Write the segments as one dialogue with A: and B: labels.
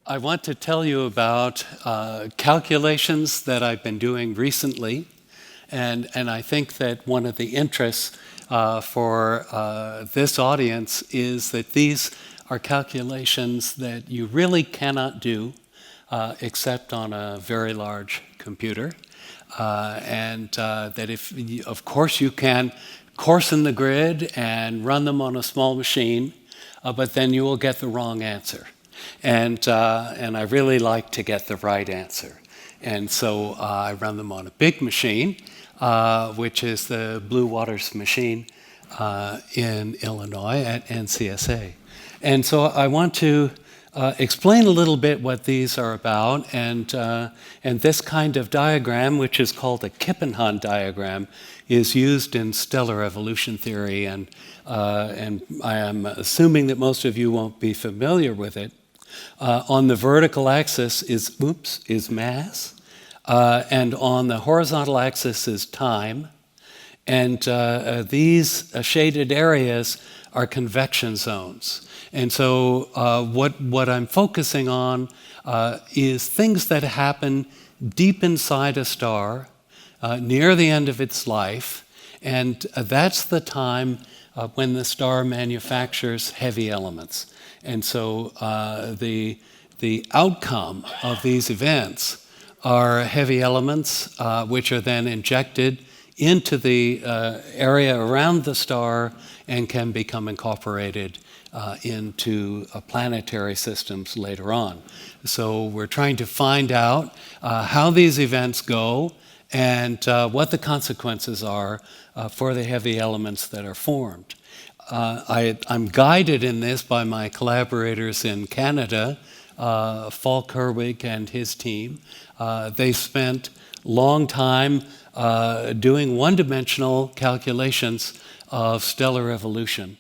A: I want to tell you about calculations that I've been doing recently, and I think that one of the interests for this audience is that these are calculations that you really cannot do except on a very large computer, and that of course you can coarsen the grid and run them on a small machine, but then you will get the wrong answer. And I really like to get the right answer. And so I run them on a big machine, which is the Blue Waters machine in Illinois at NCSA. And so I want to explain a little bit what these are about. And this kind of diagram, which is called a Kippenhahn diagram, is used in stellar evolution theory. And I am assuming that most of you won't be familiar with it. On the vertical axis is mass, and on the horizontal axis is time. And these shaded areas are convection zones. And so what I'm focusing on is things that happen deep inside a star, near the end of its life, and that's the time when the star manufactures heavy elements. And so the outcome of these events are heavy elements which are then injected into the area around the star and can become incorporated into planetary systems later on. So we're trying to find out how these events go and what the consequences are for the heavy elements that are formed. I'm guided in this by my collaborators in Canada, Paul Kerwig and his team. They spent a long time doing one-dimensional calculations of stellar evolution.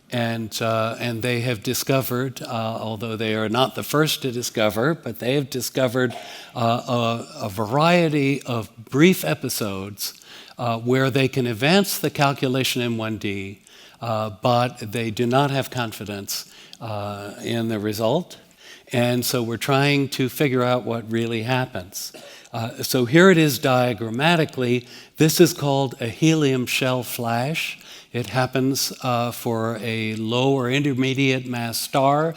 A: And they have discovered, although they are not the first to discover, but they have discovered a variety of brief episodes where they can advance the calculation in 1D, but they do not have confidence in the result. And so we're trying to figure out what really happens. So here it is diagrammatically. This is called a helium shell flash. It happens for a low or intermediate mass star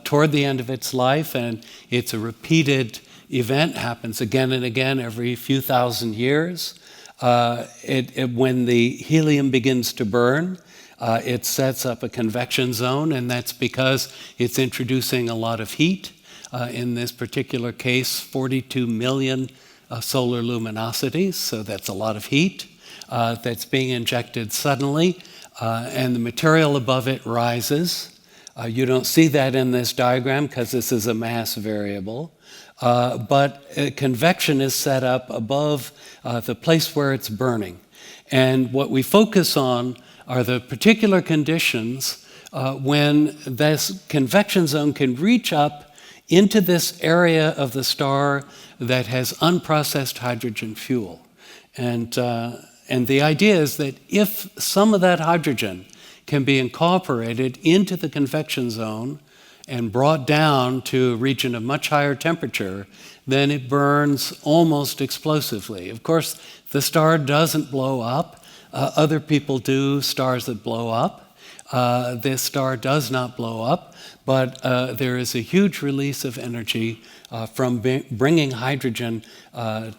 A: toward the end of its life, and it's a repeated event, happens again and again every few thousand years. When the helium begins to burn, it sets up a convection zone, and that's because it's introducing a lot of heat. In this particular case, 42 million solar luminosities, so that's a lot of heat that's being injected suddenly, and the material above it rises. You don't see that in this diagram because this is a mass variable, but convection is set up above the place where it's burning. And what we focus on are the particular conditions when this convection zone can reach up into this area of the star that has unprocessed hydrogen fuel. And the idea is that if some of that hydrogen can be incorporated into the convection zone and brought down to a region of much higher temperature, then it burns almost explosively. Of course, the star doesn't blow up. Other people do, stars that blow up. This star does not blow up, but there is a huge release of energy from bringing hydrogen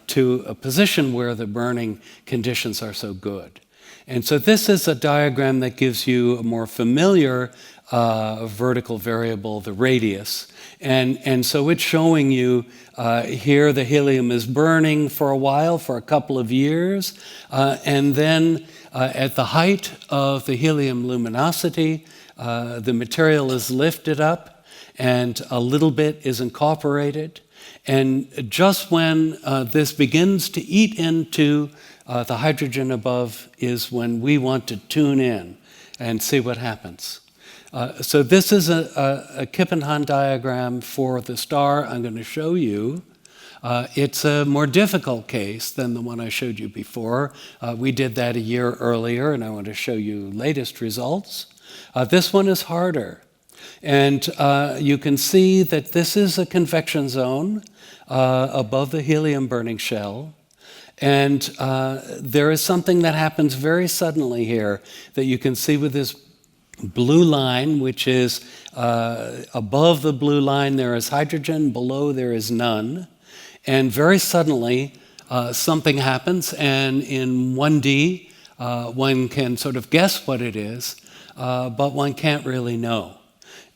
A: to a position where the burning conditions are so good. And so this is a diagram that gives you a more familiar vertical variable, the radius. And so it's showing you here the helium is burning for a while, for a couple of years, and then at the height of the helium luminosity, the material is lifted up and a little bit is incorporated. And just when this begins to eat into the hydrogen above is when we want to tune in and see what happens. So this is a Kippenhahn diagram for the star I'm going to show you. It's a more difficult case than the one I showed you before. We did that a year earlier, and I want to show you latest results. This one is harder. And you can see that this is a convection zone above the helium burning shell. And there is something that happens very suddenly here that you can see with this blue line, which is above the blue line there is hydrogen, below there is none. And very suddenly something happens, and in 1D one can sort of guess what it is, but one can't really know.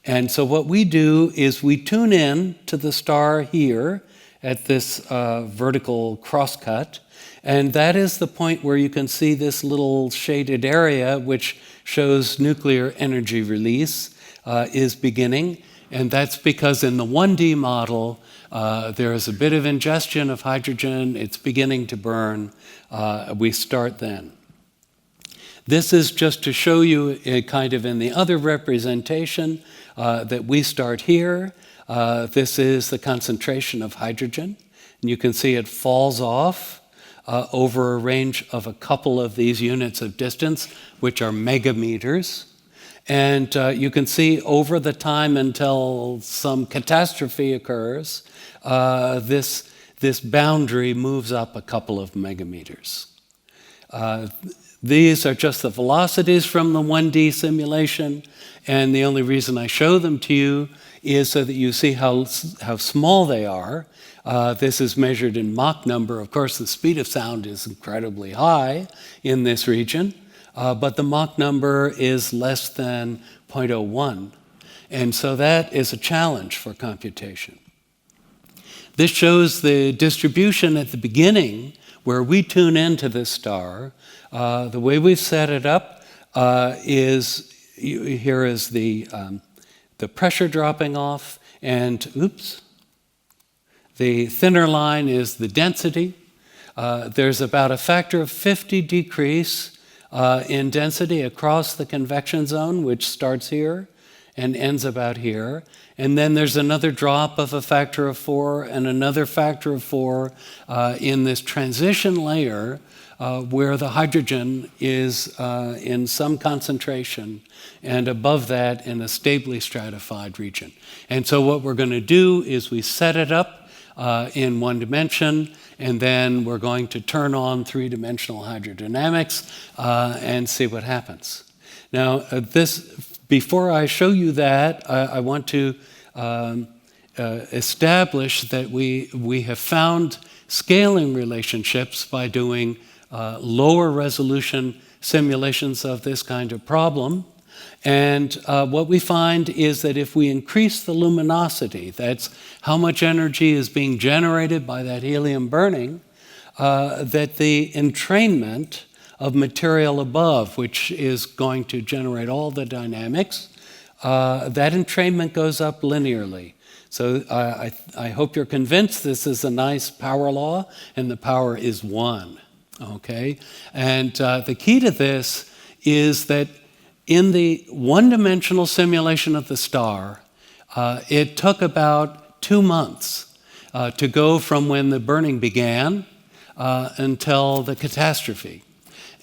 A: And so what we do is we tune in to the star here at this vertical crosscut, and that is the point where you can see this little shaded area which shows nuclear energy release is beginning. And that's because in the 1D model, there is a bit of ingestion of hydrogen. It's beginning to burn. We start then. This is just to show you kind of in the other representation that we start here. This is the concentration of hydrogen. And you can see it falls off over a range of a couple of these units of distance, which are megameters. And you can see over the time until some catastrophe occurs, this boundary moves up a couple of megameters. These are just the velocities from the 1D simulation, and the only reason I show them to you is so that you see how small they are. This is measured in Mach number. Of course, the speed of sound is incredibly high in this region, but the Mach number is less than 0.01. And so that is a challenge for computation. This shows the distribution at the beginning where we tune into this star. The way we've set it up is, here is the pressure dropping off, and oops, the thinner line is the density. There's about a factor of 50 decrease in density across the convection zone, which starts here and ends about here. And then there's another drop of a factor of 4 and another factor of 4 in this transition layer where the hydrogen is in some concentration and above that in a stably stratified region. And so what we're going to do is we set it up in one dimension, and then we're going to turn on three-dimensional hydrodynamics and see what happens. Now, before I show you that, I want to establish that we have found scaling relationships by doing lower resolution simulations of this kind of problem. And what we find is that if we increase the luminosity, that's how much energy is being generated by that helium burning, that the entrainment of material above, which is going to generate all the dynamics, that entrainment goes up linearly. So I hope you're convinced this is a nice power law, and the power is 1, okay? And the key to this is that in the one-dimensional simulation of the star, it took about 2 months to go from when the burning began until the catastrophe.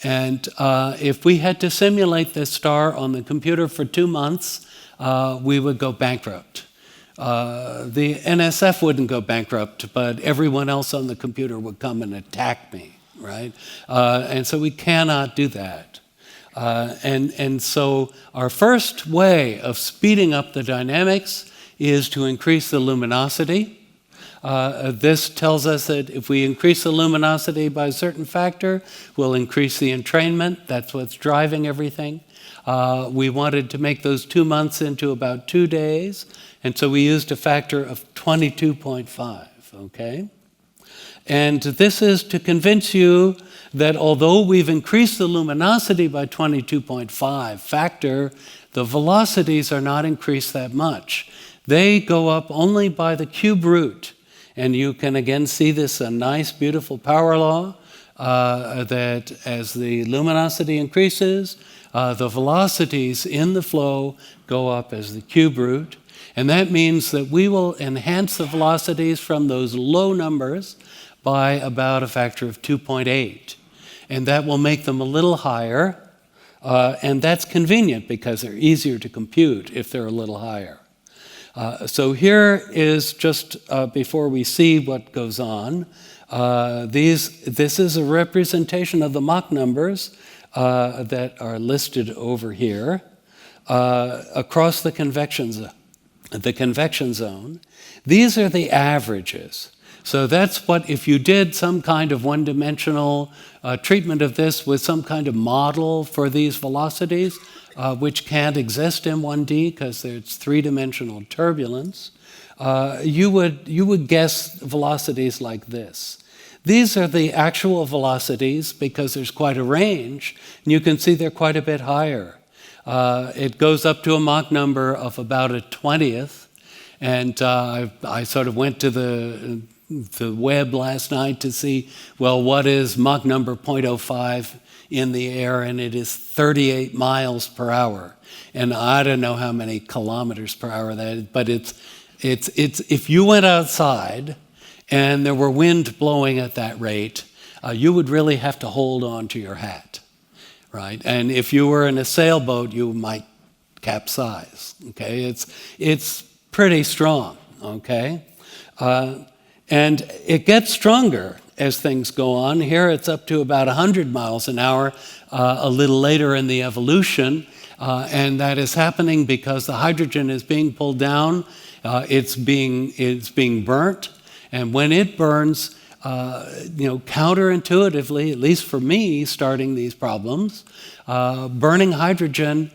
A: And if we had to simulate this star on the computer for 2 months, we would go bankrupt. The NSF wouldn't go bankrupt, but everyone else on the computer would come and attack me, right? And so we cannot do that. And so our first way of speeding up the dynamics is to increase the luminosity. This tells us that if we increase the luminosity by a certain factor, we'll increase the entrainment. That's what's driving everything. We wanted to make those 2 months into about 2 days, and so we used a factor of 22.5, okay? And this is to convince you that although we've increased the luminosity by 22.5 factor, the velocities are not increased that much. They go up only by the cube root. And you can again see this, a nice, beautiful power law, that as the luminosity increases, the velocities in the flow go up as the cube root. And that means that we will enhance the velocities from those low numbers by about a factor of 2.8. And that will make them a little higher And that's convenient because they're easier to compute if they're a little higher. So here is just before we see what goes on, this is a representation of the Mach numbers that are listed over here across the convection zone. These are the averages. So that's what, if you did some kind of one-dimensional treatment of this with some kind of model for these velocities, which can't exist in 1D because it's three-dimensional turbulence, you would guess velocities like this. These are the actual velocities because there's quite a range, and you can see they're quite a bit higher. It goes up to a Mach number of about a 20th, and I sort of went to the web last night to see, well, what is Mach number 0.05 in the air, and it is 38 miles per hour. And I don't know how many kilometers per hour that is, but it's if you went outside and there were wind blowing at that rate, you would really have to hold on to your hat, right? And if you were in a sailboat, you might capsize, okay? It's pretty strong, okay? And it gets stronger as things go on. Here it's up to about 100 miles an hour a little later in the evolution, and that is happening because the hydrogen is being pulled down, it's being burnt, and when it burns, counterintuitively, at least for me starting these problems, burning hydrogen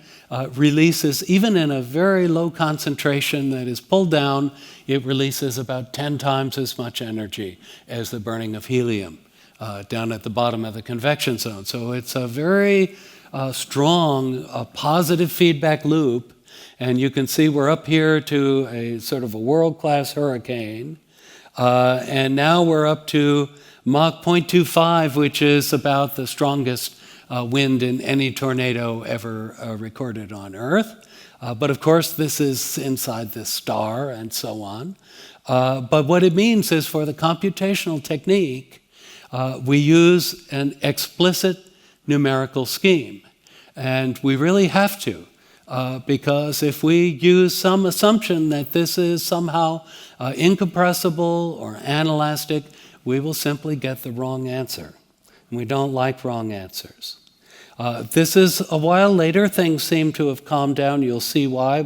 A: releases, even in a very low concentration that is pulled down, it releases about 10 times as much energy as the burning of helium down at the bottom of the convection zone. So it's a very strong positive feedback loop, and you can see we're up here to a sort of a world-class hurricane, and now we're up to Mach 0.25, which is about the strongest wind in any tornado ever recorded on Earth. But of course, this is inside this star and so on. But what it means is for the computational technique, we use an explicit numerical scheme. And we really have to, because if we use some assumption that this is somehow incompressible or anelastic, we will simply get the wrong answer. And we don't like wrong answers. This is a while later. Things seem to have calmed down. You'll see why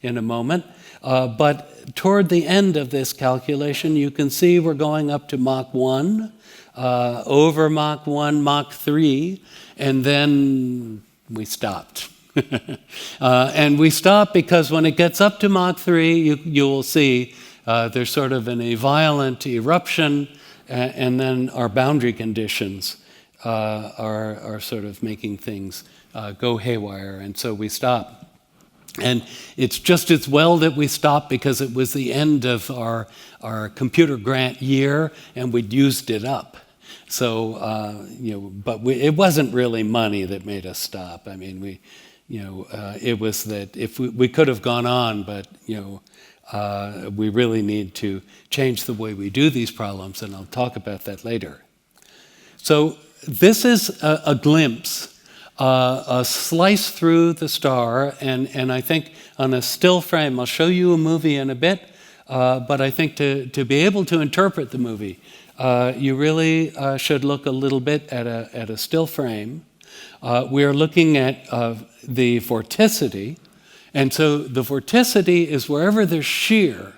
A: in a moment. But toward the end of this calculation, you can see we're going up to Mach 1, over Mach 1, Mach 3, and then we stopped. And we stopped because when it gets up to Mach 3, you will see there's sort of a violent eruption, and then our boundary conditions are sort of making things go haywire, and so we stop. And it's just as well that we stopped because it was the end of our computer grant year, and we'd used it up. So, but it wasn't really money that made us stop. I mean, it was that if we could have gone on, but, we really need to change the way we do these problems, and I'll talk about that later. So this is a glimpse, a slice through the star, and I think on a still frame, I'll show you a movie in a bit, but I think to be able to interpret the movie, you really should look a little bit at a still frame. We are looking at the vorticity, and so the vorticity is wherever there's shear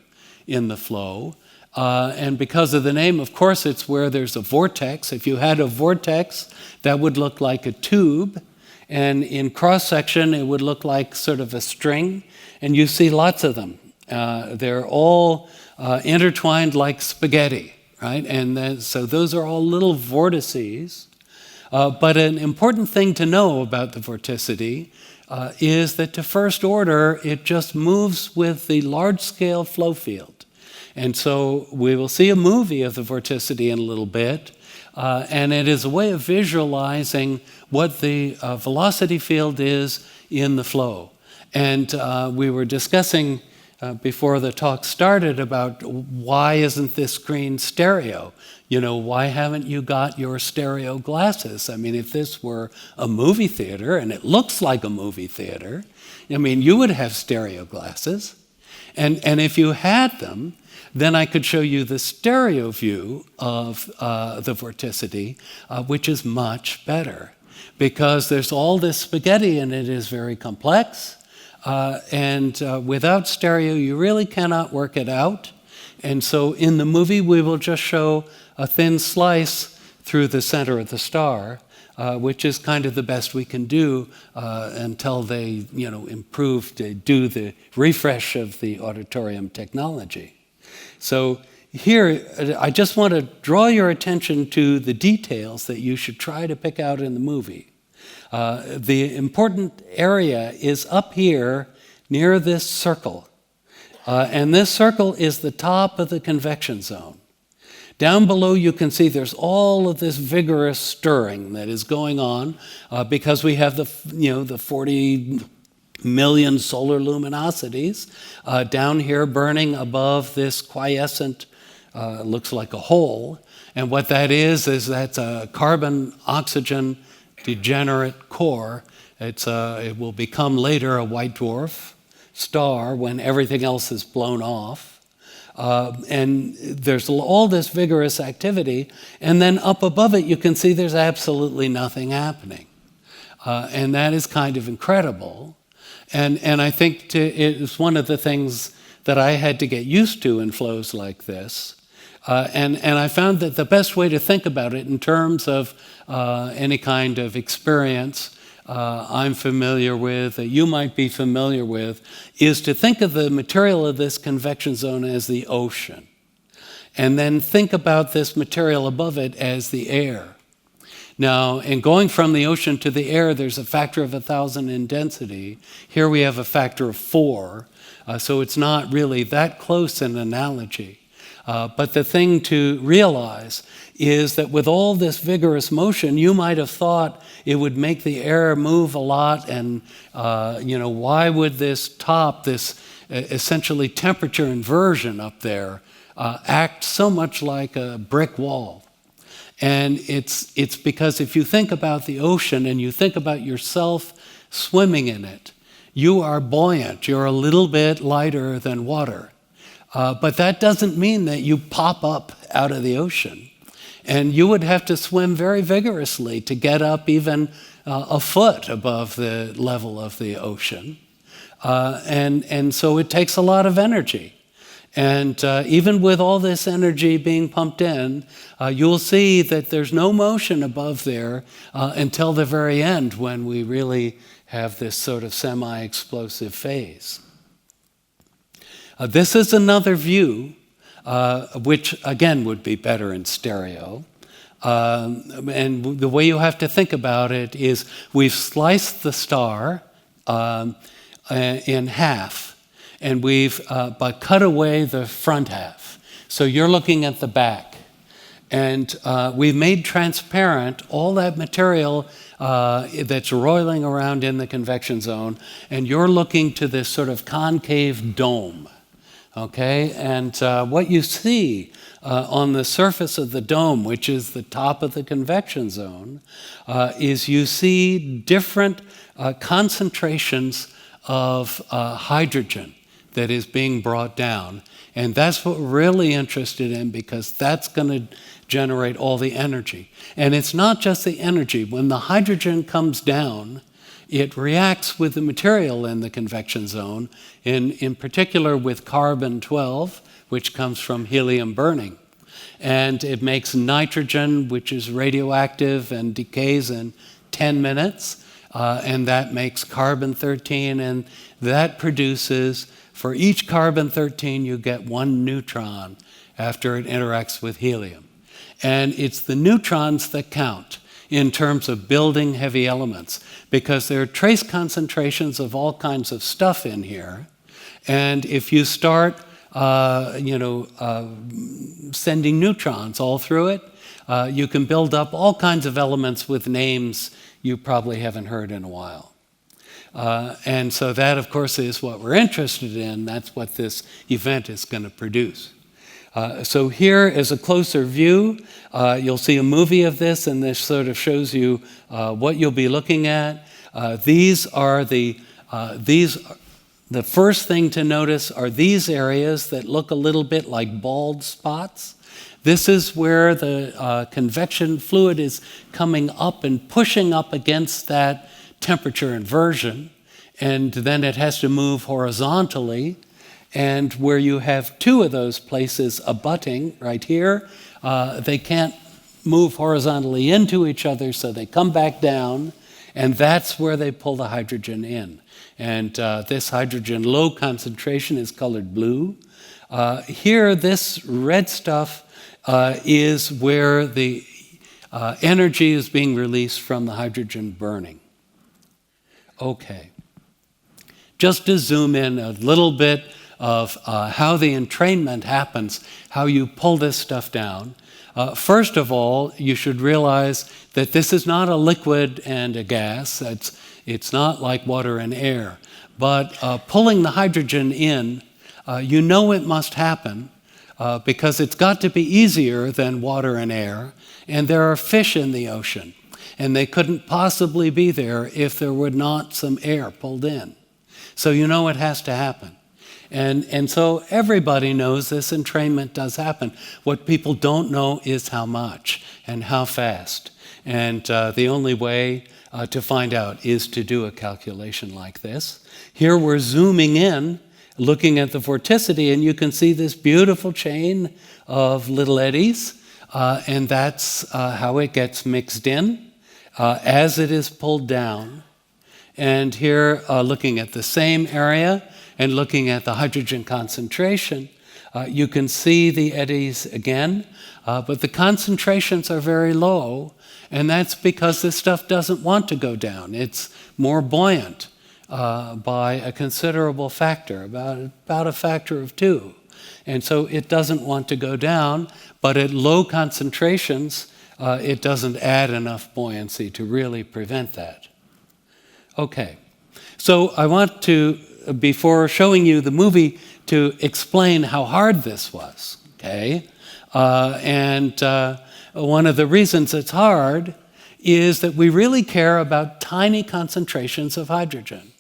A: in the flow, and because of the name, of course, it's where there's a vortex. If you had a vortex, that would look like a tube, and in cross-section, it would look like sort of a string, and you see lots of them. They're all intertwined like spaghetti, right? And then, so those are all little vortices. But an important thing to know about the vorticity is that to first order, it just moves with the large-scale flow field. And so we will see a movie of the vorticity in a little bit, and it is a way of visualizing what the velocity field is in the flow. And we were discussing before the talk started about why isn't this screen stereo? You know, why haven't you got your stereo glasses? I mean, if this were a movie theater, and it looks like a movie theater, I mean, you would have stereo glasses. And if you had them, then I could show you the stereo view of the vorticity, which is much better. Because there's all this spaghetti and it is very complex. And without stereo, you really cannot work it out. And so in the movie, we will just show a thin slice through the center of the star, which is kind of the best we can do until they, improve to do the refresh of the auditorium technology. So here, I just want to draw your attention to the details that you should try to pick out in the movie. The important area is up here near this circle. And this circle is the top of the convection zone. Down below you can see there's all of this vigorous stirring that is going on because we have the 40 million solar luminosities down here burning above this quiescent, looks like a hole. And what that is that's a carbon-oxygen degenerate core. It will become later a white dwarf star when everything else is blown off. And there's all this vigorous activity, and then up above it you can see there's absolutely nothing happening. And that is kind of incredible. And I think it's one of the things that I had to get used to in flows like this. And I found that the best way to think about it in terms of any kind of experience I'm familiar with, that you might be familiar with, is to think of the material of this convection zone as the ocean. And then think about this material above it as the air. Now, in going from the ocean to the air, there's a factor of 1,000 in density. Here we have a factor of 4, so it's not really that close an analogy. But the thing to realize is that with all this vigorous motion, you might have thought it would make the air move a lot, and why would this top, this essentially temperature inversion up there, act so much like a brick wall? And it's because if you think about the ocean and you think about yourself swimming in it, you are buoyant, you're a little bit lighter than water. But that doesn't mean that you pop up out of the ocean. And you would have to swim very vigorously to get up even a foot above the level of the ocean. And so it takes a lot of energy. And even with all this energy being pumped in, you'll see that there's no motion above there until the very end, when we really have this sort of semi-explosive phase. This is another view, which again would be better in stereo. And the way you have to think about it is we've sliced the star in half, and we've but cut away the front half. So you're looking at the back. And we've made transparent all that material that's roiling around in the convection zone, and you're looking to this sort of concave dome. Okay, and what you see on the surface of the dome, which is the top of the convection zone, is you see different concentrations of hydrogen that is being brought down. And that's what we're really interested in, because that's going to generate all the energy. And it's not just the energy. When the hydrogen comes down, it reacts with the material in the convection zone, in particular with carbon-12, which comes from helium burning. And it makes nitrogen, which is radioactive and decays in 10 minutes, and that makes carbon-13, and that produces, for each carbon-13, you get 1 neutron after it interacts with helium. And it's the neutrons that count in terms of building heavy elements, because there are trace concentrations of all kinds of stuff in here. And if you start sending neutrons all through it, you can build up all kinds of elements with names you probably haven't heard in a while. And so that, of course, is what we're interested in. That's what this event is going to produce. So here is a closer view. You'll see a movie of this, and this sort of shows you what you'll be looking at. The first thing to notice are these areas that look a little bit like bald spots. This is where the convection fluid is coming up and pushing up against that temperature inversion, and then it has to move horizontally. And where you have two of those places abutting right here, they can't move horizontally into each other, so they come back down, and that's where they pull the hydrogen in. And this hydrogen low concentration is colored blue. Here, this red stuff is where the energy is being released from the hydrogen burning. Okay. Just to zoom in a little bit of how the entrainment happens, how you pull this stuff down. First of all, you should realize that this is not a liquid and a gas. It's not like water and air. But pulling the hydrogen in, you know it must happen because it's got to be easier than water and air. And there are fish in the ocean. And they couldn't possibly be there if there were not some air pulled in. So you know it has to happen. And so everybody knows this entrainment does happen. What people don't know is how much and how fast. And the only way to find out is to do a calculation like this. Here we're zooming in, looking at the vorticity, and you can see this beautiful chain of little eddies. And that's how it gets mixed in as it is pulled down. And here, looking at the same area and looking at the hydrogen concentration, you can see the eddies again, but the concentrations are very low, and that's because this stuff doesn't want to go down. It's more buoyant by a considerable factor, about a factor of 2. And so it doesn't want to go down, but at low concentrations, it doesn't add enough buoyancy to really prevent that. Okay, so I want to, before showing you the movie, to explain how hard this was, okay? One of the reasons it's hard is that we really care about tiny concentrations of hydrogen.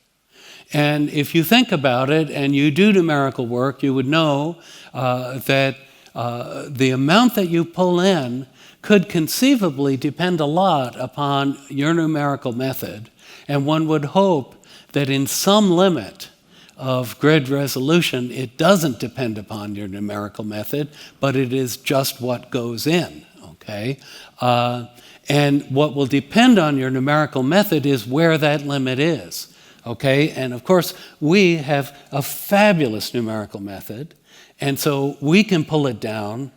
A: And if you think about it and you do numerical work, you would know that the amount that you pull in could conceivably depend a lot upon your numerical method. And one would hope that in some limit of grid resolution, it doesn't depend upon your numerical method, but it is just what goes in, okay? And what will depend on your numerical method is where that limit is, okay? And of course, we have a fabulous numerical method, and so we can pull it down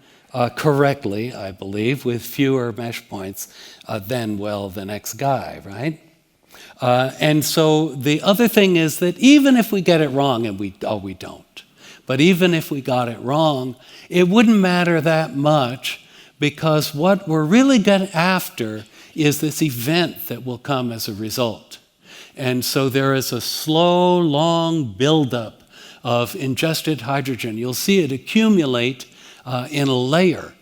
A: correctly, I believe, with fewer mesh points than, well, the next guy, right? And so the other thing is that even if we get it wrong, and we don't, but even if we got it wrong, it wouldn't matter that much because what we're really getting after is this event that will come as a result. And so there is a slow, long buildup of ingested hydrogen. You'll see it accumulate in a layer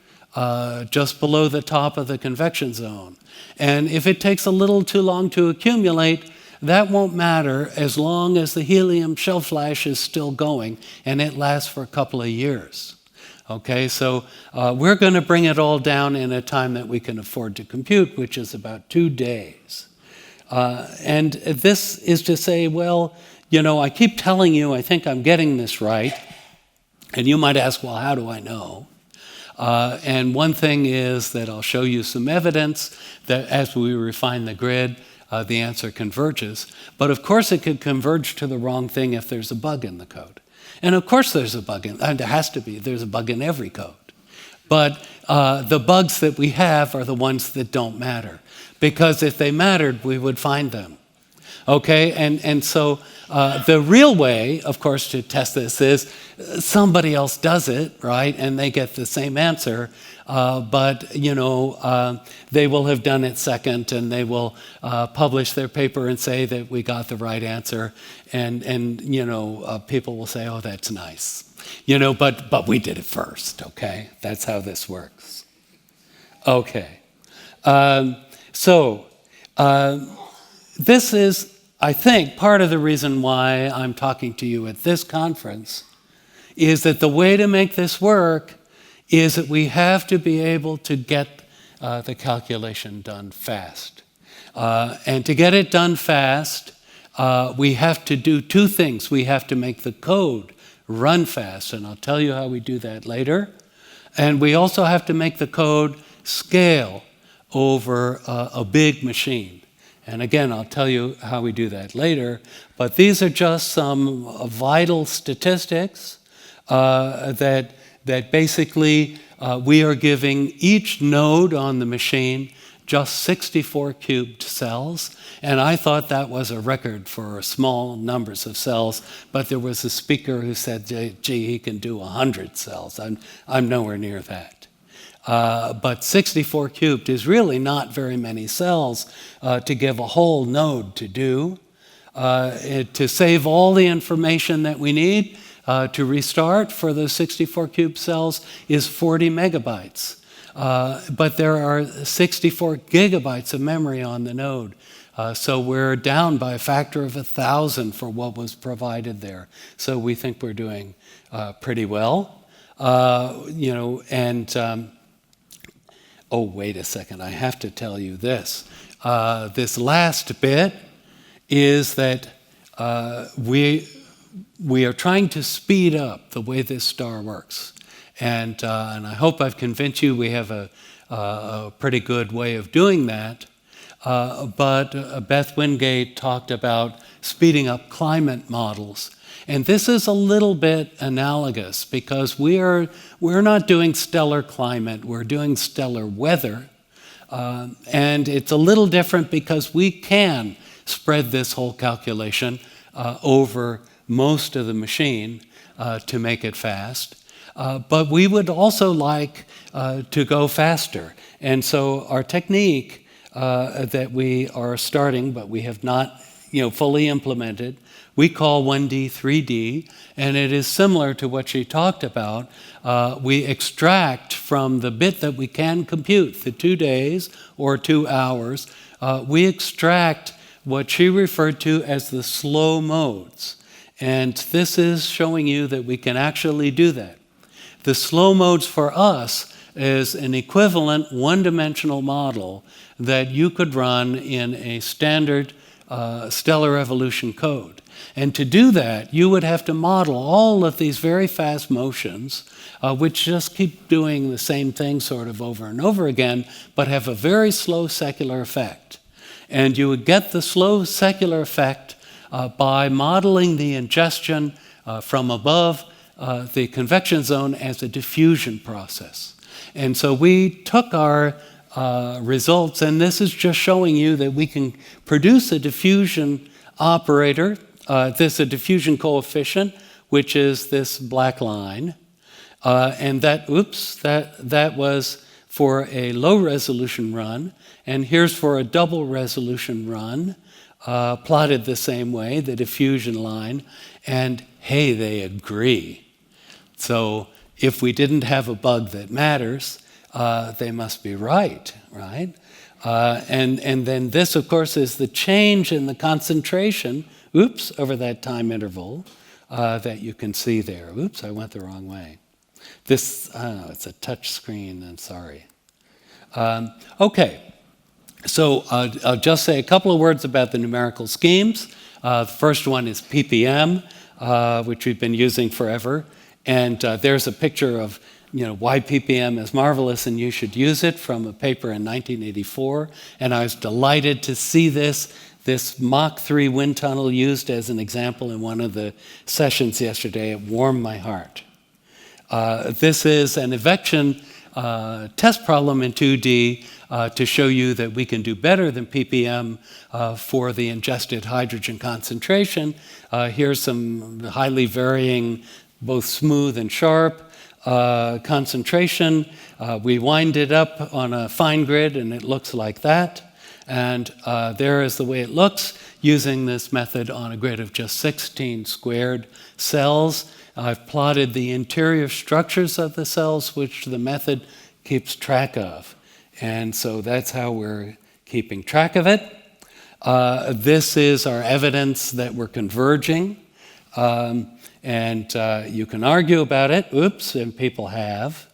A: just below the top of the convection zone. And if it takes a little too long to accumulate, that won't matter as long as the helium shell flash is still going and it lasts for a couple of years. Okay, so we're going to bring it all down in a time that we can afford to compute, which is about 2 days. And this is to say, well, you know, I keep telling you I think I'm getting this right. And you might ask, well, how do I know? And one thing is that I'll show you some evidence that as we refine the grid, the answer converges. But of course it could converge to the wrong thing if there's a bug in the code. And of course there's a bug in, and there has to be, there's a bug in every code. But the bugs that we have are the ones that don't matter. Because if they mattered, we would find them. Okay, and so the real way, of course, to test this is somebody else does it, right, and they get the same answer, but you know they will have done it second, and they will publish their paper and say that we got the right answer, and you know people will say, oh, that's nice, you know, but we did it first. Okay, that's how this works. Okay, this is, I think, part of the reason why I'm talking to you at this conference is that the way to make this work is that we have to be able to get the calculation done fast. And to get it done fast, we have to do two things. We have to make the code run fast, and I'll tell you how we do that later. And we also have to make the code scale over a big machine. And again, I'll tell you how we do that later, but these are just some vital statistics that basically we are giving each node on the machine just 64 cubed cells, and I thought that was a record for small numbers of cells, but there was a speaker who said, gee, he can do 100 cells. I'm nowhere near that. But 64 cubed is really not very many cells to give a whole node to do. To save all the information that we need to restart for those 64 cubed cells is 40 megabytes. But there are 64 gigabytes of memory on the node. So we're down by a factor of 1,000 for what was provided there. So we think we're doing pretty well. You know, and oh, wait a second, I have to tell you this. This last bit is that we are trying to speed up the way this star works. And I hope I've convinced you we have a pretty good way of doing that. But Beth Wingate talked about speeding up climate models. And this is a little bit analogous because we're not doing stellar climate, we're doing stellar weather. And it's a little different because we can spread this whole calculation over most of the machine to make it fast. But we would also like to go faster. And so our technique that we are starting, but we have not fully implemented, we call 1D 3D, and it is similar to what she talked about. We extract from the bit that we can compute, the 2 days or 2 hours, we extract what she referred to as the slow modes. And this is showing you that we can actually do that. The slow modes for us is an equivalent one-dimensional model that you could run in a standard stellar evolution code. And to do that, you would have to model all of these very fast motions, which just keep doing the same thing sort of over and over again, but have a very slow secular effect. And you would get the slow secular effect by modeling the ingestion from above the convection zone as a diffusion process. And so we took our results, and this is just showing you that we can produce a diffusion operator. This is a diffusion coefficient, which is this black line. And that was for a low resolution run. And here's for a double resolution run, plotted the same way, the diffusion line. And hey, they agree. So if we didn't have a bug that matters, they must be right? And then this, of course, is the change in the concentration, over that time interval that you can see there. Oops, I went the wrong way. This, it's a touch screen, I'm sorry. Okay, so I'll just say a couple of words about the numerical schemes. The first one is ppm, which we've been using forever. And there's a picture of why ppm is marvelous and you should use it from a paper in 1984. And I was delighted to see this Mach 3 wind tunnel used as an example in one of the sessions yesterday. It warmed my heart. This is an evection test problem in 2D to show you that we can do better than ppm for the ingested hydrogen concentration. Here's some highly varying, both smooth and sharp concentration. We wind it up on a fine grid and it looks like that. And there is the way it looks using this method on a grid of just 16 squared cells. I've plotted the interior structures of the cells, which the method keeps track of. And so that's how we're keeping track of it. This is our evidence that we're converging. And you can argue about it, oops, and people have.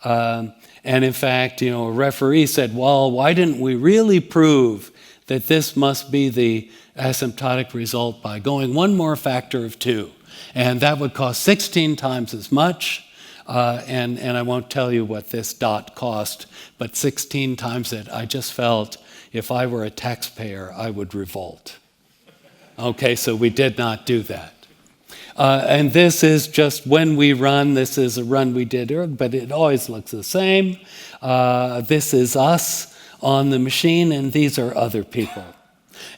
A: And in fact, a referee said, well, why didn't we really prove that this must be the asymptotic result by going one more factor of 2? And that would cost 16 times as much. And I won't tell you what this dot cost, but 16 times it. I just felt if I were a taxpayer, I would revolt. Okay, so we did not do that. And this is just when we run. This is a run we did earlier, but it always looks the same. This is us on the machine, and these are other people.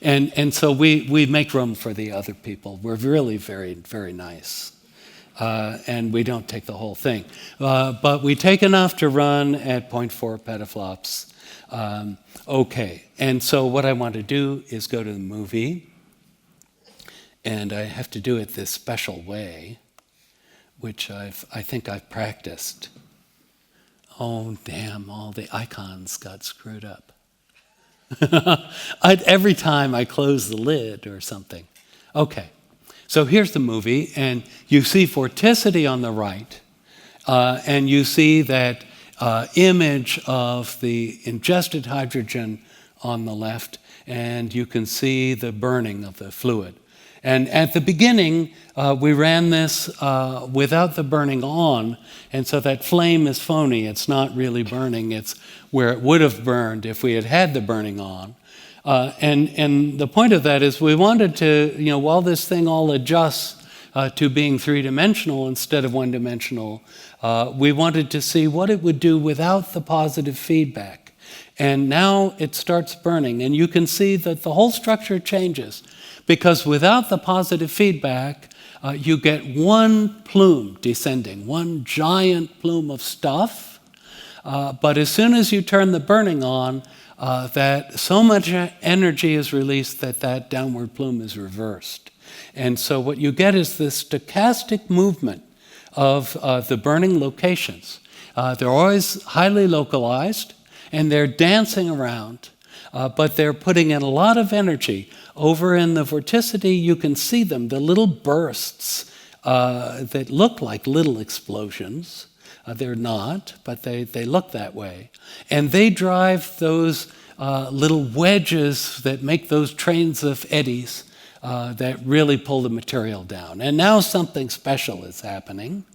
A: And so we make room for the other people. We're really very, very nice. And we don't take the whole thing. But we take enough to run at 0.4 petaflops. Okay, and so what I want to do is go to the movie. And I have to do it this special way, which I think I've practiced. Oh, damn, all the icons got screwed up. Every time I close the lid or something. Okay, so here's the movie, and you see vorticity on the right, and you see that image of the ingested hydrogen on the left, and you can see the burning of the fluid. And at the beginning, we ran this without the burning on, and so that flame is phony. It's not really burning. It's where it would have burned if we had had the burning on. And the point of that is we wanted to, while this thing all adjusts to being three-dimensional instead of one-dimensional, we wanted to see what it would do without the positive feedback. And now it starts burning, and you can see that the whole structure changes. Because without the positive feedback, you get one plume descending, one giant plume of stuff. But as soon as you turn the burning on, that so much energy is released that that downward plume is reversed. And so what you get is this stochastic movement of the burning locations. They're always highly localized, and they're dancing around, but they're putting in a lot of energy. Over in the vorticity, you can see them, the little bursts that look like little explosions. They're not, but they look that way. And they drive those little wedges that make those trains of eddies that really pull the material down. And now something special is happening.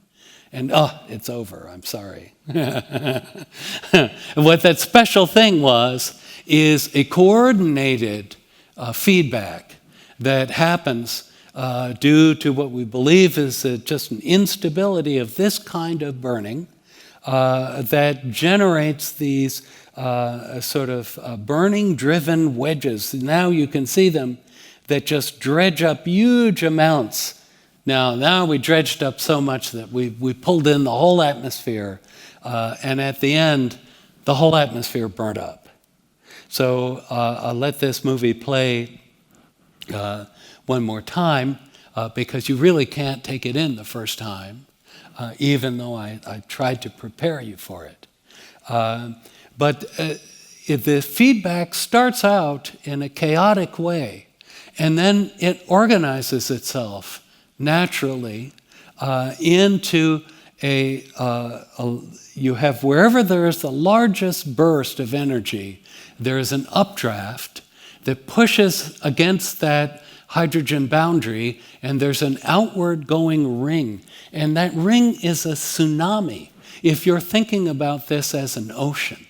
A: And it's over, I'm sorry. What that special thing is a coordinated feedback that happens due to what we believe is just an instability of this kind of burning that generates these sort of burning-driven wedges. Now you can see them that just dredge up huge amounts. Now we dredged up so much that we pulled in the whole atmosphere, and at the end, the whole atmosphere burnt up. So I'll let this movie play one more time because you really can't take it in the first time, even though I tried to prepare you for it. But the feedback starts out in a chaotic way, and then it organizes itself naturally into you have wherever there is the largest burst of energy, there is an updraft that pushes against that hydrogen boundary, and there's an outward going ring. And that ring is a tsunami. If you're thinking about this as an ocean,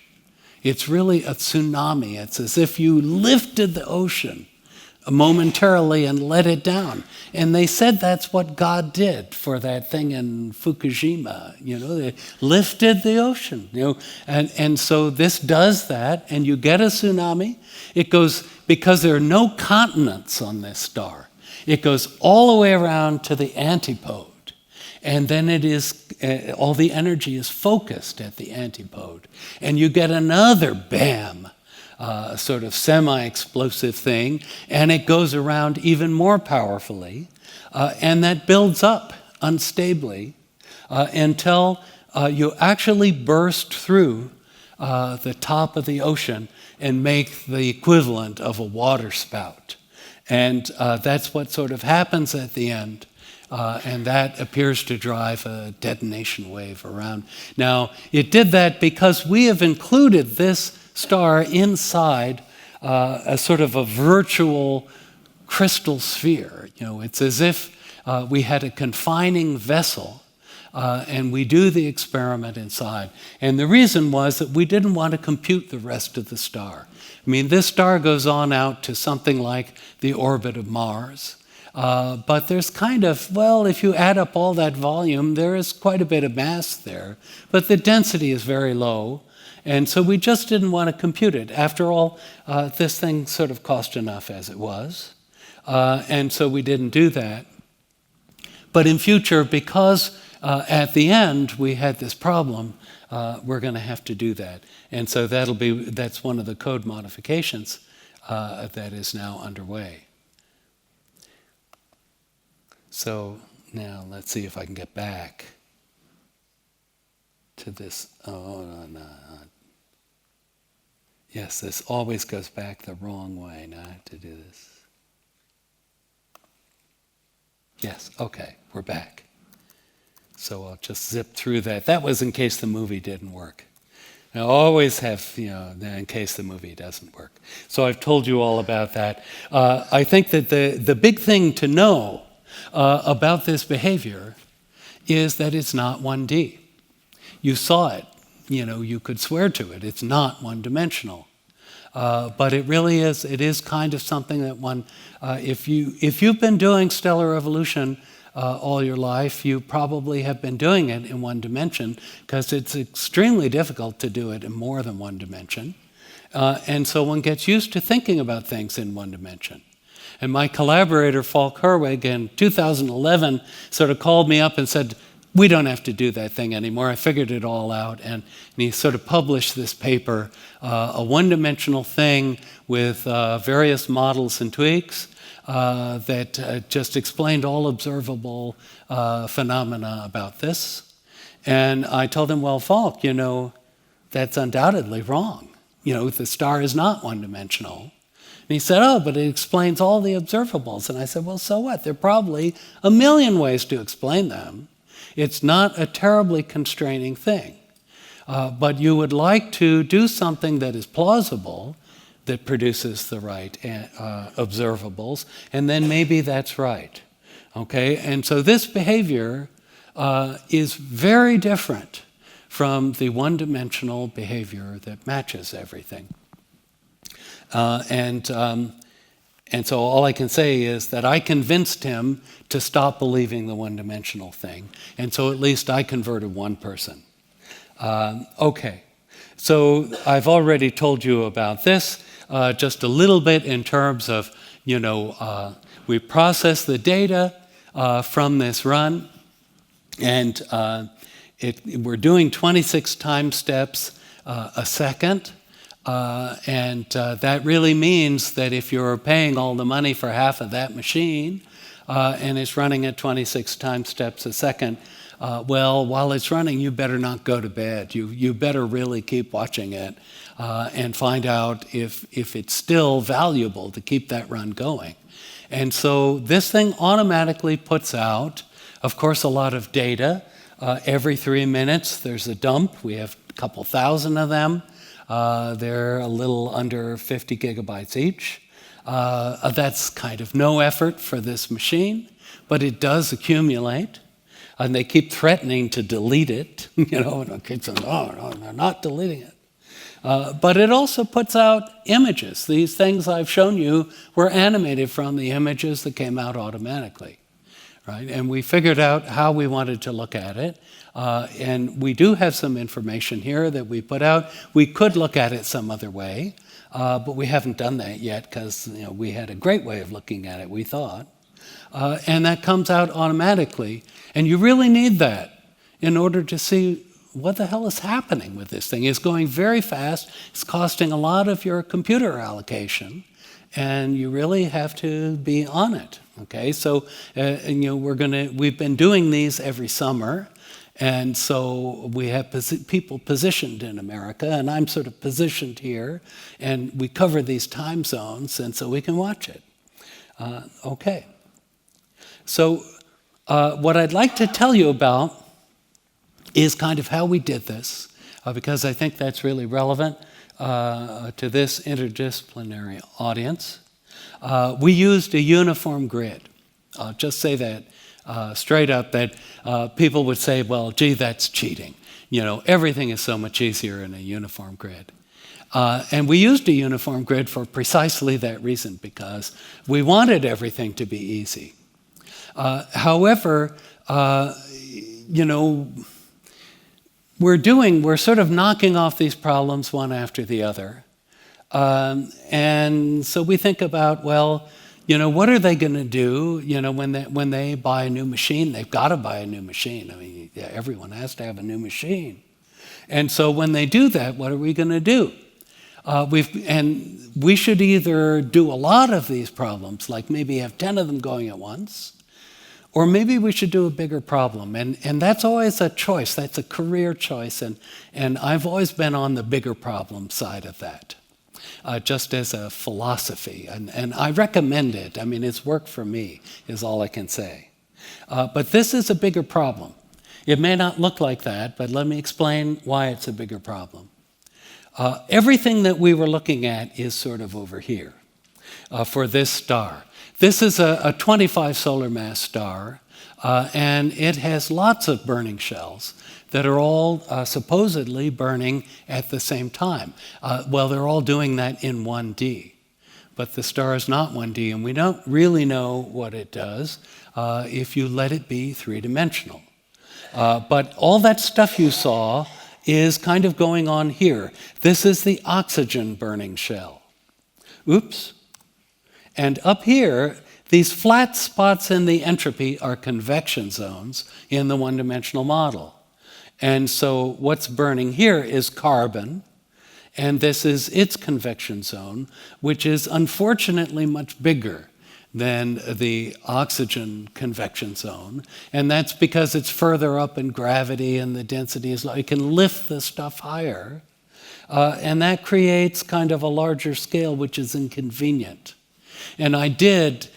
A: it's really a tsunami. It's as if you lifted the ocean momentarily and let it down. And they said that's what God did for that thing in Fukushima. They lifted the ocean. And so this does that, and you get a tsunami. It goes, because there are no continents on this star, it goes all the way around to the antipode. And then it is, all the energy is focused at the antipode. And you get another bam, sort of semi-explosive thing, and it goes around even more powerfully. And that builds up unstably until you actually burst through the top of the ocean and make the equivalent of a water spout. And that's what sort of happens at the end. And that appears to drive a detonation wave around. Now, it did that because we have included this star inside a sort of a virtual crystal sphere. It's as if we had a confining vessel and we do the experiment inside. And the reason was that we didn't want to compute the rest of the star. I mean, this star goes on out to something like the orbit of Mars. But there's kind of, well, if you add up all that volume, there is quite a bit of mass there. But the density is very low. And so we just didn't want to compute it. After all, this thing sort of cost enough as it was. And so we didn't do that. But in future, because at the end we had this problem, we're going to have to do that. And so that's one of the code modifications that is now underway. So now let's see if I can get back to this. Oh, no. Yes, this always goes back the wrong way. Now I have to do this. Yes, okay, we're back. So I'll just zip through that. That was in case the movie didn't work. I always have, in case the movie doesn't work. So I've told you all about that. I think that the big thing to know about this behavior is that it's not 1D. You saw it, you could swear to it. It's not one-dimensional. But it really is, it is kind of something that if you've been doing stellar evolution all your life, you probably have been doing it in one dimension because it's extremely difficult to do it in more than one dimension. And so one gets used to thinking about things in one dimension. And my collaborator, Falk Herwig, in 2011 sort of called me up and said, we don't have to do that thing anymore. I figured it all out. And he sort of published this paper, a one-dimensional thing with various models and tweaks that just explained all observable phenomena about this. And I told him, well, Falk, that's undoubtedly wrong. The star is not one-dimensional. And he said, oh, but it explains all the observables. And I said, well, so what? There are probably a million ways to explain them. It's not a terribly constraining thing. But you would like to do something that is plausible, that produces the right observables, and then maybe that's right. Okay? And so this behavior is very different from the one-dimensional behavior that matches everything. And so all I can say is that I convinced him to stop believing the one-dimensional thing. And so at least I converted one person. Okay, so I've already told you about this, just a little bit in terms of, we process the data from this run, and we're doing 26 time steps a second. And that really means that if you're paying all the money for half of that machine and it's running at 26 time steps a second, well, while it's running, you better not go to bed. You better really keep watching it and find out if it's still valuable to keep that run going. And so this thing automatically puts out, of course, a lot of data. Every 3 minutes, there's a dump. We have a couple thousand of them. They're a little under 50 gigabytes each. That's kind of no effort for this machine, but it does accumulate. And they keep threatening to delete it, and it keeps saying, oh, no, they're not deleting it. But it also puts out images. These things I've shown you were animated from the images that came out automatically, right? And we figured out how we wanted to look at it. And we do have some information here that we put out. We could look at it some other way, but we haven't done that yet because we had a great way of looking at it, we thought. And that comes out automatically. And you really need that in order to see what the hell is happening with this thing. It's going very fast. It's costing a lot of your computer allocation. And you really have to be on it. Okay, so we've been doing these every summer. And so we have people positioned in America, and I'm sort of positioned here, and we cover these time zones, and so we can watch it. Okay. So what I'd like to tell you about is kind of how we did this, because I think that's really relevant to this interdisciplinary audience. We used a uniform grid. I'll just say that straight up, that people would say, well, gee, that's cheating. Everything is so much easier in a uniform grid. And we used a uniform grid for precisely that reason, because we wanted everything to be easy. However, we're sort of knocking off these problems one after the other. And so we think about, well, what are they going to do? When they buy a new machine, they've got to buy a new machine. I mean, everyone has to have a new machine. And so when they do that, what are we going to do? And we should either do a lot of these problems, like maybe have 10 of them going at once, or maybe we should do a bigger problem. And that's always a choice. That's a career choice. And I've always been on the bigger problem side of that, just as a philosophy. And I recommend it. I mean, it's worked for me, is all I can say. But this is a bigger problem. It may not look like that, but let me explain why it's a bigger problem. Everything that we were looking at is sort of over here for this star. This is a 25 solar mass star, and it has lots of burning shells that are all supposedly burning at the same time. Well, they're all doing that in 1D, but the star is not 1D, and we don't really know what it does if you let it be three-dimensional. But all that stuff you saw is kind of going on here. This is the oxygen burning shell. Oops. And up here, these flat spots in the entropy are convection zones in the one-dimensional model. And so what's burning here is carbon, and this is its convection zone, which is unfortunately much bigger than the oxygen convection zone. And that's because it's further up in gravity and the density is low. It can lift the stuff higher, and that creates kind of a larger scale, which is inconvenient. And I did,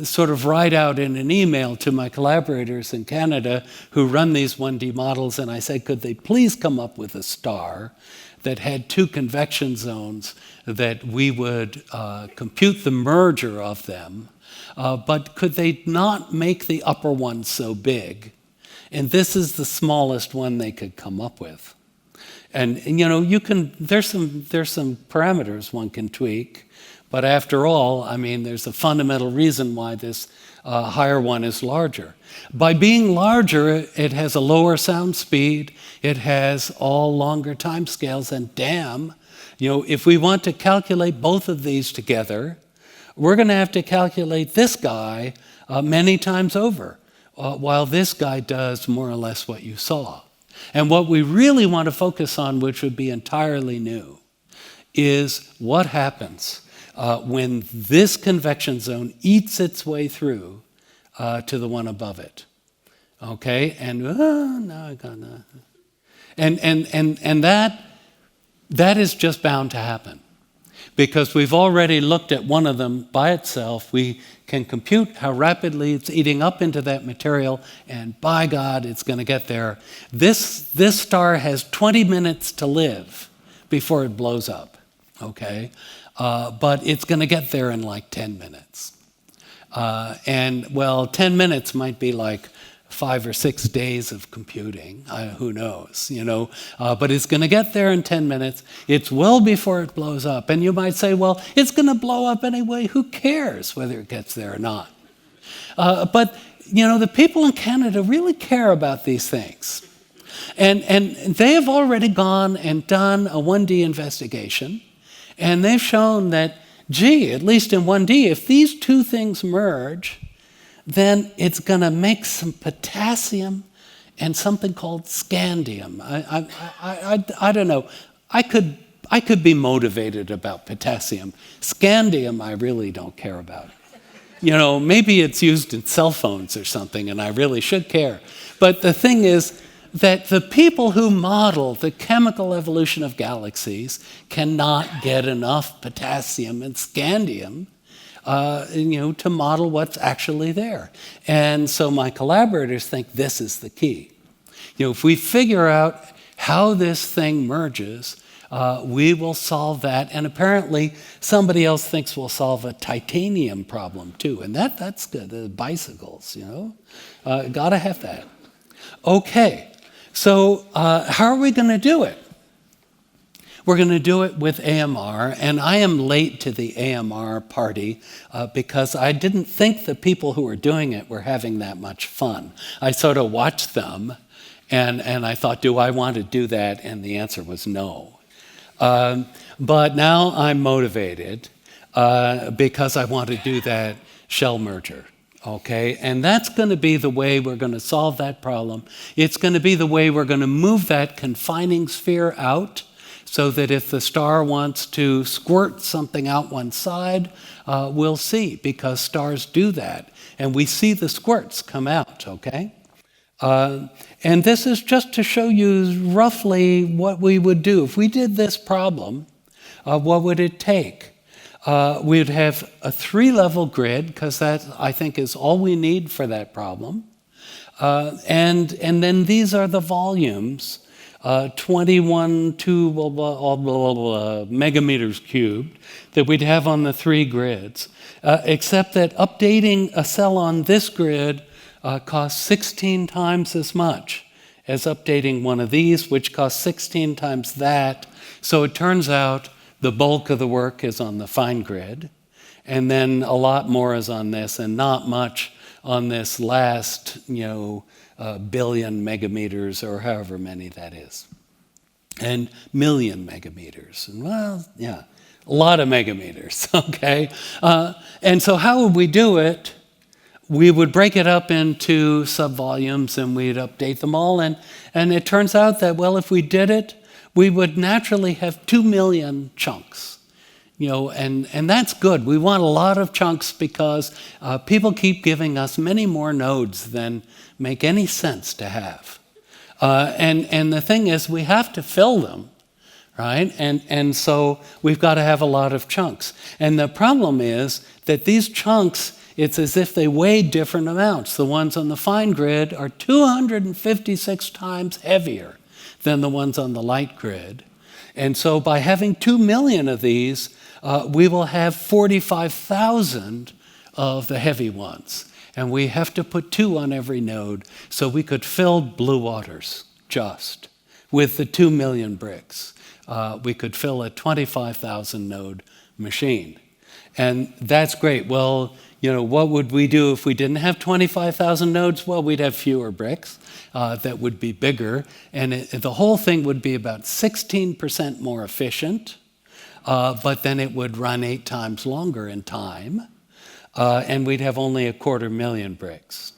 A: sort of write out in an email to my collaborators in Canada who run these 1D models, and I said, could they please come up with a star that had two convection zones that we would compute the merger of them, but could they not make the upper one so big? And this is the smallest one they could come up with. And there's some parameters one can tweak. But after all, I mean, there's a fundamental reason why this higher one is larger. By being larger, it has a lower sound speed, it has all longer time scales, and damn, if we want to calculate both of these together, we're going to have to calculate this guy many times over, while this guy does more or less what you saw. And what we really want to focus on, which would be entirely new, is what happens when this convection zone eats its way through to the one above it. Okay, and now I got that. And that is just bound to happen, because we've already looked at one of them by itself. We can compute how rapidly it's eating up into that material, and by God, it's going to get there. This star has 20 minutes to live before it blows up. Okay. But it's going to get there in like 10 minutes. 10 minutes might be like 5 or 6 days of computing. Who knows, but it's going to get there in 10 minutes. It's well before it blows up. And you might say, well, it's going to blow up anyway. Who cares whether it gets there or not? But the people in Canada really care about these things. And they have already gone and done a 1D investigation. And they've shown that, at least in 1D, if these two things merge, then it's going to make some potassium and something called scandium. I don't know. I could be motivated about potassium. Scandium I really don't care about. Maybe it's used in cell phones or something, and I really should care. But the thing is that the people who model the chemical evolution of galaxies cannot get enough potassium and scandium to model what's actually there. And so my collaborators think this is the key. If we figure out how this thing merges, we will solve that. And apparently somebody else thinks we'll solve a titanium problem too. And that's good, the bicycles, gotta have that. Okay, so how are we gonna do it? We're going to do it with AMR, and I am late to the AMR party because I didn't think the people who were doing it were having that much fun. I sort of watched them, and I thought, do I want to do that? And the answer was no. But now I'm motivated because I want to do that shell merger. Okay, and that's going to be the way we're going to solve that problem. It's going to be the way we're going to move that confining sphere out, so that if the star wants to squirt something out one side, we'll see, because stars do that. And we see the squirts come out, okay? And this is just to show you roughly what we would do. If we did this problem, what would it take? We'd have a 3-level grid, because that, I think, is all we need for that problem. And then these are the volumes. 21 megameters cubed that we'd have on the 3 grids, except that updating a cell on this grid costs 16 times as much as updating one of these, which costs 16 times that. So it turns out the bulk of the work is on the fine grid, and then a lot more is on this, and not much on this last, billion megameters, or however many that is, and million megameters. And well, yeah, a lot of megameters, okay? And so how would we do it? We would break it up into subvolumes, and we'd update them all. And it turns out that, well, if we did it, we would naturally have 2 million chunks. And that's good. We want a lot of chunks because people keep giving us many more nodes than make any sense to have. And the thing is, we have to fill them, right? And so we've got to have a lot of chunks. And the problem is that these chunks, it's as if they weigh different amounts. The ones on the fine grid are 256 times heavier than the ones on the light grid. And so by having 2 million of these, we will have 45,000 of the heavy ones. And we have to put 2 on every node, so we could fill blue waters just with the 2 million bricks. We could fill a 25,000 node machine. And that's great. Well, what would we do if we didn't have 25,000 nodes? Well, we'd have fewer bricks that would be bigger, and the whole thing would be about 16% more efficient, but then it would run 8 times longer in time, and we'd have only 250,000 bricks.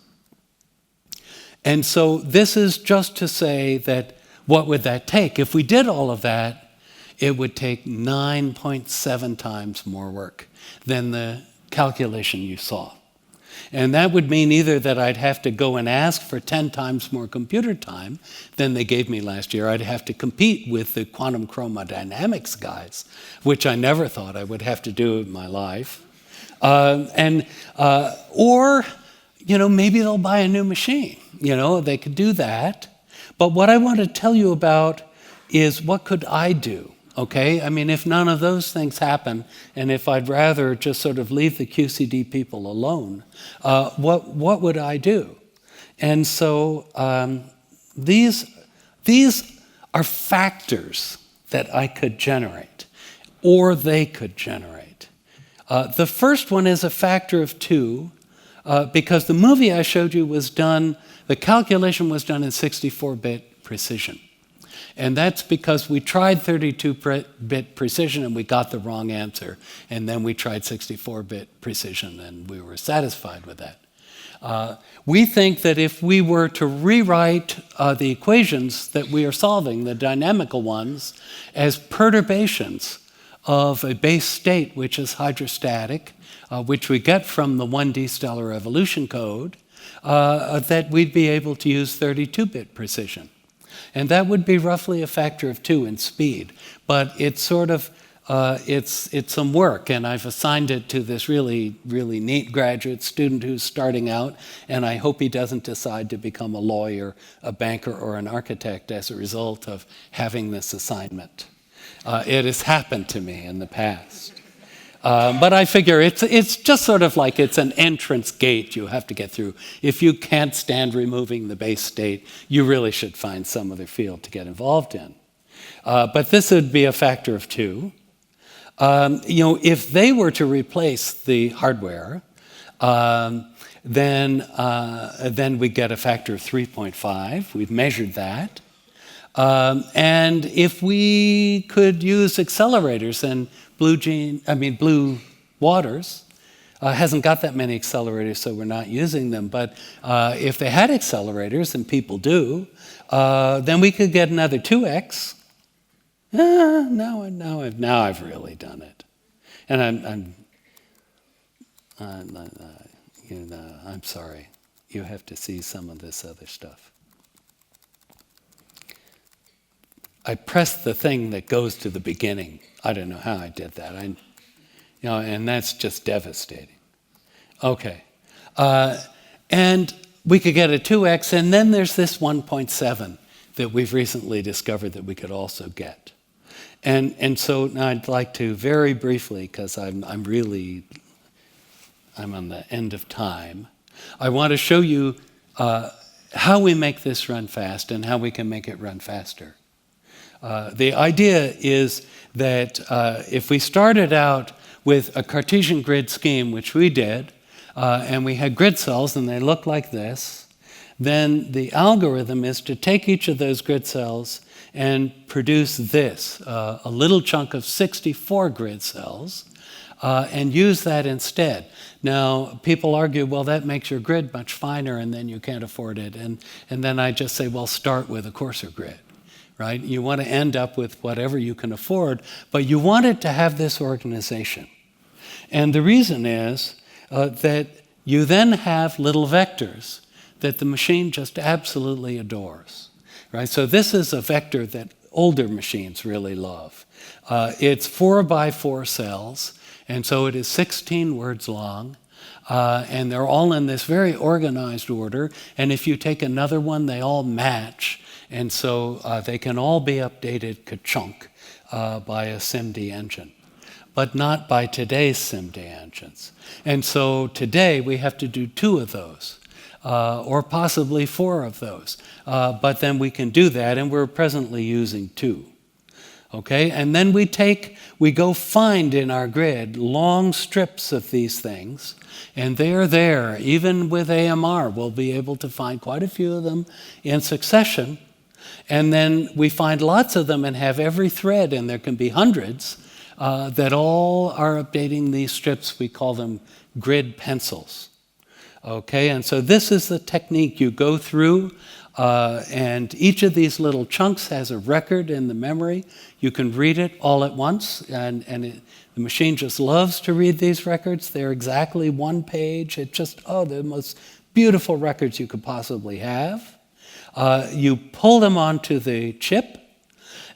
A: And so this is just to say that what would that take? If we did all of that, it would take 9.7 times more work than the calculation you saw. And that would mean either that I'd have to go and ask for 10 times more computer time than they gave me last year. I'd have to compete with the quantum chromodynamics guys, which I never thought I would have to do in my life. Or maybe they'll buy a new machine. They could do that. But what I want to tell you about is what could I do? Okay, I mean, if none of those things happen, and if I'd rather just sort of leave the QCD people alone, what would I do? And so these are factors that I could generate, or they could generate. The first one is a factor of 2, because the movie I showed you was done, the calculation was done in 64-bit precision. And that's because we tried 32-bit precision and we got the wrong answer. And then we tried 64-bit precision and we were satisfied with that. We think that if we were to rewrite the equations that we are solving, the dynamical ones, as perturbations of a base state which is hydrostatic, which we get from the 1D stellar evolution code, that we'd be able to use 32-bit precision. And that would be roughly a factor of 2 in speed. But it's sort of, it's some work, and I've assigned it to this really, really neat graduate student who's starting out, and I hope he doesn't decide to become a lawyer, a banker, or an architect as a result of having this assignment. It has happened to me in the past. But I figure it's just sort of like it's an entrance gate you have to get through. If you can't stand removing the base state, you really should find some other field to get involved in. But this would be a factor of 2. If they were to replace the hardware, then we get a factor of 3.5. We've measured that. And if we could use accelerators, and Blue Waters hasn't got that many accelerators, so we're not using them. But if they had accelerators, and people do, then we could get another 2x. Now I've really done it, and I'm sorry. You have to see some of this other stuff. I pressed the thing that goes to the beginning. I don't know how I did that. And that's just devastating. Okay. And we could get a 2x, and then there's this 1.7 that we've recently discovered that we could also get. And so now I'd like to very briefly, because I'm on the end of time, I want to show you how we make this run fast and how we can make it run faster. The idea is that if we started out with a Cartesian grid scheme, which we did, and we had grid cells and they look like this, then the algorithm is to take each of those grid cells and produce this, a little chunk of 64 grid cells, and use that instead. Now, people argue, well, that makes your grid much finer and then you can't afford it. And then I just say, well, start with a coarser grid. Right? You want to end up with whatever you can afford, but you want it to have this organization. And the reason is that you then have little vectors that the machine just absolutely adores. Right? So this is a vector that older machines really love. It's 4x4 cells, and so it is 16 words long. And they're all in this very organized order. And if you take another one, they all match. And so they can all be updated ka-chunk by a SIMD engine, but not by today's SIMD engines. And so today we have to do 2 of those, or possibly 4 of those. But then we can do that, and we're presently using 2. Okay, and then we go find in our grid long strips of these things, and they're there. Even with AMR, we'll be able to find quite a few of them in succession. And then we find lots of them and have every thread, and there can be hundreds, that all are updating these strips. We call them grid pencils. Okay, and so this is the technique. You go through, and each of these little chunks has a record in the memory. You can read it all at once, and the machine just loves to read these records. They're exactly 1 page. It's just, the most beautiful records you could possibly have. You pull them onto the chip,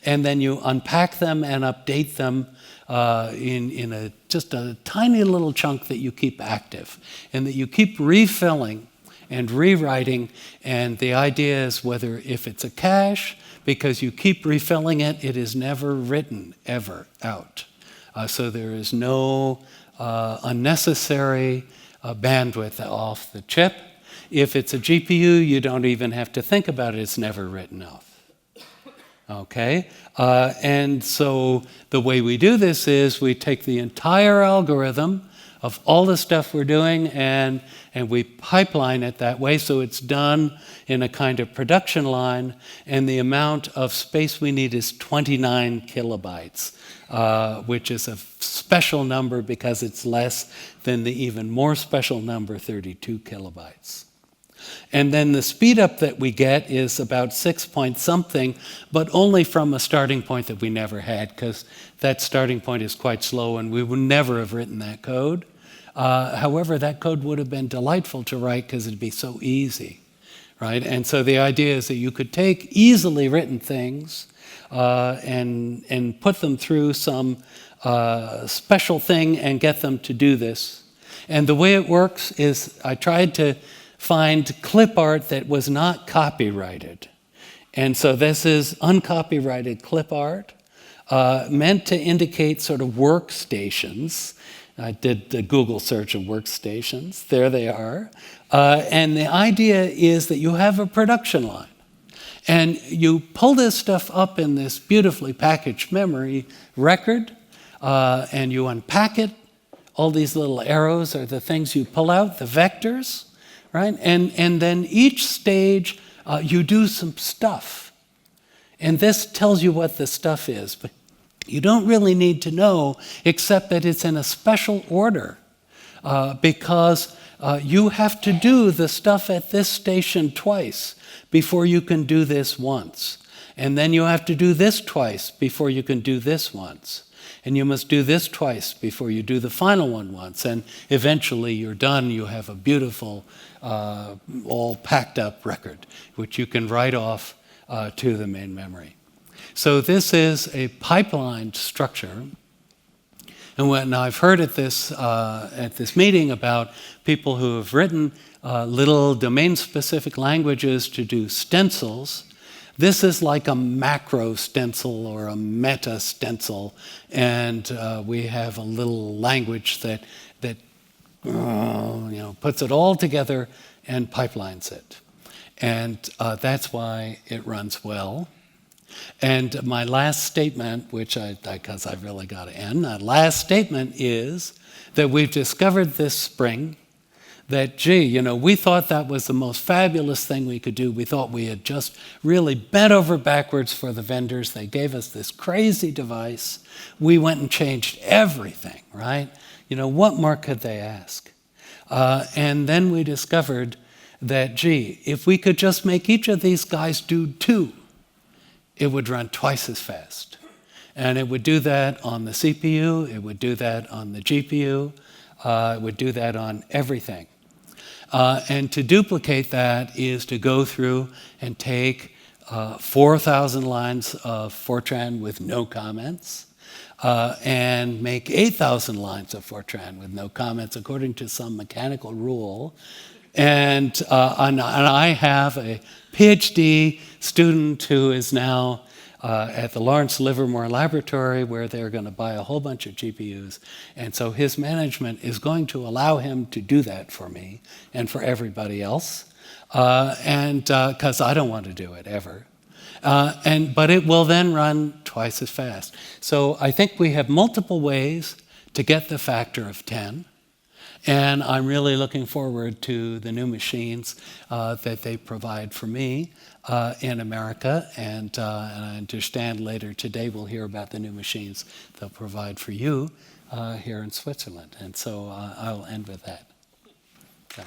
A: and then you unpack them and update them in just a tiny little chunk that you keep active, and that you keep refilling and rewriting. And the idea is if it's a cache, because you keep refilling it, it is never written ever out. So there is no unnecessary bandwidth off the chip. If it's a GPU, you don't even have to think about it. It's never written off. Okay? And so the way we do this is we take the entire algorithm of all the stuff we're doing and we pipeline it that way so it's done in a kind of production line, and the amount of space we need is 29 kilobytes, which is a special number because it's less than the even more special number, 32 kilobytes. And then the speed up that we get is about 6 point something, but only from a starting point that we never had, because that starting point is quite slow and we would never have written that code. However, that code would have been delightful to write because it'd be so easy, right? And so the idea is that you could take easily written things and put them through some special thing and get them to do this. And the way it works is I tried to find clip art that was not copyrighted. And so this is uncopyrighted clip art, meant to indicate sort of workstations. I did the Google search of workstations. There they are. And the idea is that you have a production line. And you pull this stuff up in this beautifully packaged memory record, and you unpack it. All these little arrows are the things you pull out, the vectors, right? And then each stage, you do some stuff. And this tells you what the stuff is. But you don't really need to know, except that it's in a special order, because you have to do the stuff at this station twice before you can do this once. And then you have to do this twice before you can do this once. And you must do this twice before you do the final one once. And eventually you're done. You have a beautiful, all packed up record, which you can write off to the main memory. So this is a pipelined structure. And when I've heard at this meeting about people who have written little domain-specific languages to do stencils, this is like a macro stencil or a meta stencil, and we have a little language that puts it all together and pipelines it. And that's why it runs well. And my last statement, because I've really got to end, my last statement is that we've discovered this spring that, we thought that was the most fabulous thing we could do. We thought we had just really bent over backwards for the vendors. They gave us this crazy device. We went and changed everything, right? What more could they ask? And then we discovered that, if we could just make each of these guys do 2, it would run twice as fast. And it would do that on the CPU, it would do that on the GPU, it would do that on everything. And to duplicate that is to go through and take 4,000 lines of Fortran with no comments, and make 8,000 lines of Fortran with no comments according to some mechanical rule. And I have a Ph.D. student who is now at the Lawrence Livermore laboratory, where they're going to buy a whole bunch of GPUs. And so his management is going to allow him to do that for me and for everybody else, and because I don't want to do it ever. But it will then run twice as fast. So I think we have multiple ways to get the factor of 10. And I'm really looking forward to the new machines that they provide for me in America. And I understand later today we'll hear about the new machines they'll provide for you here in Switzerland. And so I'll end with that. So.